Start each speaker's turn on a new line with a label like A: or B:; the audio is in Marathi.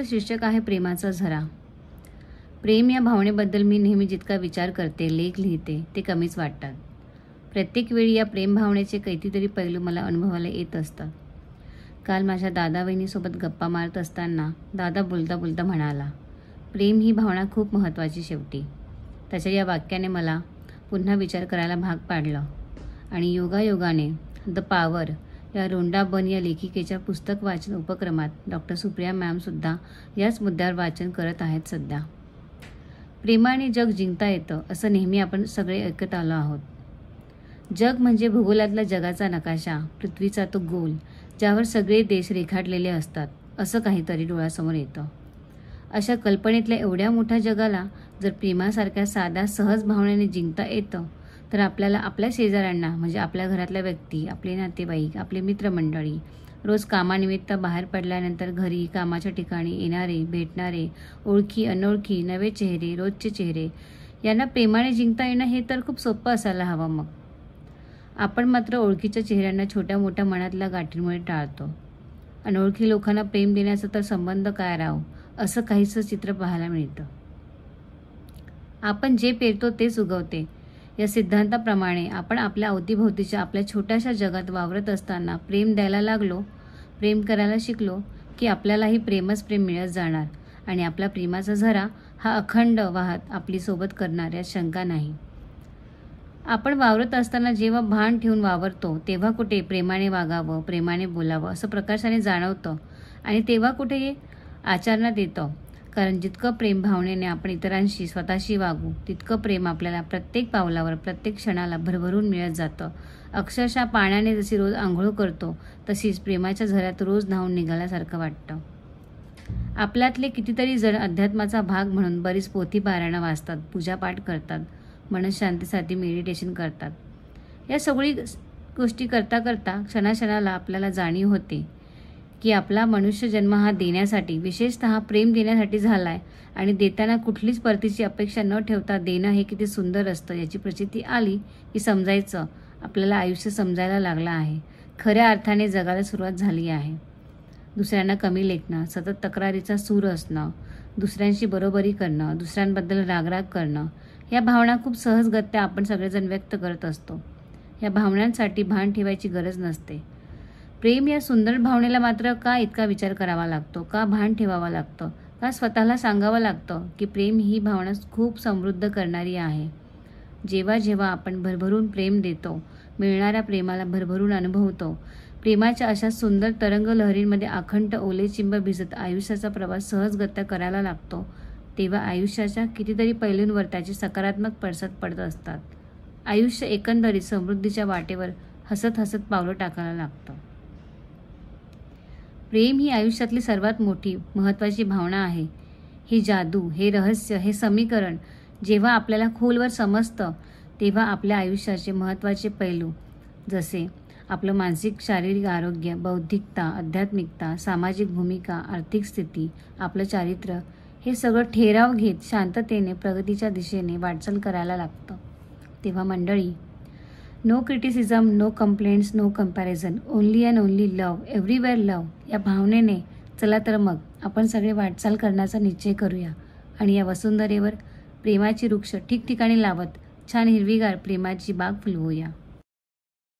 A: शीर्षक आहे प्रेमाचा झरा. प्रेम या भावनेबद्दल मी नेहमी जितका विचार करते, लेख लिहिते, ते कमीच वाटतात. प्रत्येक वेळी या प्रेम भावनेचे कितीतरी पैलू मला अनुभवायला येत असतात. काल माझ्या दादा वहिनीसोबत गप्पा मारत असताना दादा बोलता बोलता म्हणाला, प्रेम ही भावना खूप महत्त्वाची शेवटी. त्याच्या या वाक्याने मला पुन्हा विचार करायला भाग पाडलं आणि योगायोगाने द पॉवर या रोंडा बन या लेखिकेच्या पुस्तक वाचन उपक्रमात डॉक्टर सुप्रिया मॅमसुद्धा याच मुद्द्यावर वाचन करत आहेत सध्या. प्रेमाने जग जिंकता येतं असं नेहमी आपण सगळे ऐकत आलो आहोत. जग म्हणजे भूगोलातला जगाचा नकाशा, पृथ्वीचा तो गोल ज्यावर सगळे देश रेखाटलेले असतात असं काहीतरी डोळ्यासमोर येतं. अशा कल्पनेतल्या एवढ्या मोठ्या जगाला जर प्रेमासारख्या साध्या सहज भावनेने जिंकता येतं तर आपल्याला आपल्या शेजाऱ्यांना म्हणजे आपल्या घरातल्या व्यक्ती, आपले नातेवाईक, आपले मित्रमंडळी, रोज कामानिमित्त बाहेर पडल्यानंतर घरी, कामाच्या ठिकाणी येणारे, भेटणारे, ओळखी अनोळखी, नवे चेहरे, रोजचे चेहरे यांना प्रेमाने जिंकता येणं हे तर खूप सोपं असायला हवं. मग आपण मात्र ओळखीच्या चेहऱ्यांना छोट्या मोठ्या मनातल्या गाठींमुळे टाळतो. अनोळखी लोकांना प्रेम देण्याचा तर संबंध काय राव, असं काहीसं चित्र पाहायला मिळतं. आपण जे पेरतो तेच उगवते या सिद्धांताप्रमाणे आपण आपल्या अवतीभोवतीच्या आपल्या छोट्याशा जगात वावरत असताना प्रेम द्यायला लागलो, प्रेम करायला शिकलो की आपल्यालाही प्रेमच प्रेम मिळत जाणार आणि आपला प्रेमाचा झरा हा अखंड वाहत आपली सोबत करणार यात शंका नाही. आपण वावरत असताना जेव्हा भान ठेवून वावरतो तेव्हा कुठे प्रेमाने वागावं, प्रेमाने बोलावं असं प्रकर्षाने जाणवतं आणि तेव्हा कुठे आचरणात येतं. कारण जितकं प्रेम भावनेने आपण इतरांशी, स्वतःशी वागू तितकं प्रेम आपल्याला प्रत्येक पावलावर, प्रत्येक क्षणाला भरभरून मिळत जातं. अक्षरशः पाण्याने जशी रोज आंघोळ करतो तशीच प्रेमाच्या झऱ्यात रोज न्हावून निघाल्यासारखं वाटतं. आपल्यातले कितीतरी जण अध्यात्माचा भाग म्हणून बरीच पोथी पारायणं वाचतात, पूजापाठ करतात, मनशांतीसाठी मेडिटेशन करतात. या सगळी गोष्टी करता करता क्षणाक्षणाला आपल्याला जाणीव होते की आपला मनुष्य जन्म हा देण्यासाठी, विशेषतः प्रेम देण्यासाठी झालाय आणि देताना कुठलीच परतीची अपेक्षा न ठेवता देणं हे किती सुंदर असतं याची प्रचिती आली की समजायचं आपल्याला आयुष्य समजायला लागलं आहे. खऱ्या अर्थाने जगाला सुरुवात झाली आहे. दुसऱ्यांना कमी लेखणं, सतत तक्रारीचा सूर असणं, दुसऱ्यांशी बरोबरी करणं, दुसऱ्यांबद्दल रागराग करणं या भावना खूप सहजगत्या आपण सगळेजण व्यक्त करत असतो. या भावनांसाठी भान ठेवायची गरज नसते. प्रेम या सुंदर भावनेला मात्र का इतका विचार करावा लागतो, का भान ठेवावा लागतं, का स्वतःला सांगावं लागतं की प्रेम ही भावना खूप समृद्ध करणारी आहे. जेव्हा जेव्हा आपण भरभरून प्रेम देतो, मिळणाऱ्या प्रेमाला भरभरून अनुभवतो, प्रेमाच्या अशा सुंदर तरंग लहरींमध्ये अखंड ओले चिंब भिजत आयुष्याचा प्रवास सहजगत्या करायला लागतो, तेव्हा आयुष्याच्या कितीतरी पैलूंवर त्याचे सकारात्मक पडसाद पडत असतात. आयुष्य एकंदरीत समृद्धीच्या वाटेवर हसत हसत पावलं टाकायला लागतं. प्रेम ही आयुष्यातली सर्वात मोठी महत्त्वाची भावना आहे. ही जादू, हे रहस्य, हे समीकरण जेव्हा आपल्याला खोलवर समजतं तेव्हा आपल्या आयुष्याचे महत्त्वाचे पैलू जसे आपलं मानसिक शारीरिक आरोग्य, बौद्धिकता, आध्यात्मिकता, सामाजिक भूमिका, आर्थिक स्थिती, आपलं चारित्र्य हे सगळं ठेराव घेत शांततेने प्रगतीच्या दिशेने वाटचाल करायला लागतं. तेव्हा मंडळी, no criticism, no complaints, no comparison, only and only love, everywhere love या भावनेने चला तर मग आपण सगळे वाटचाल करण्याचा निश्चय करूया आणि या वसुंधरेवर प्रेमाची वृक्ष ठिकठिकाणी लावत छान हिरवीगार प्रेमाची बाग फुलवूया.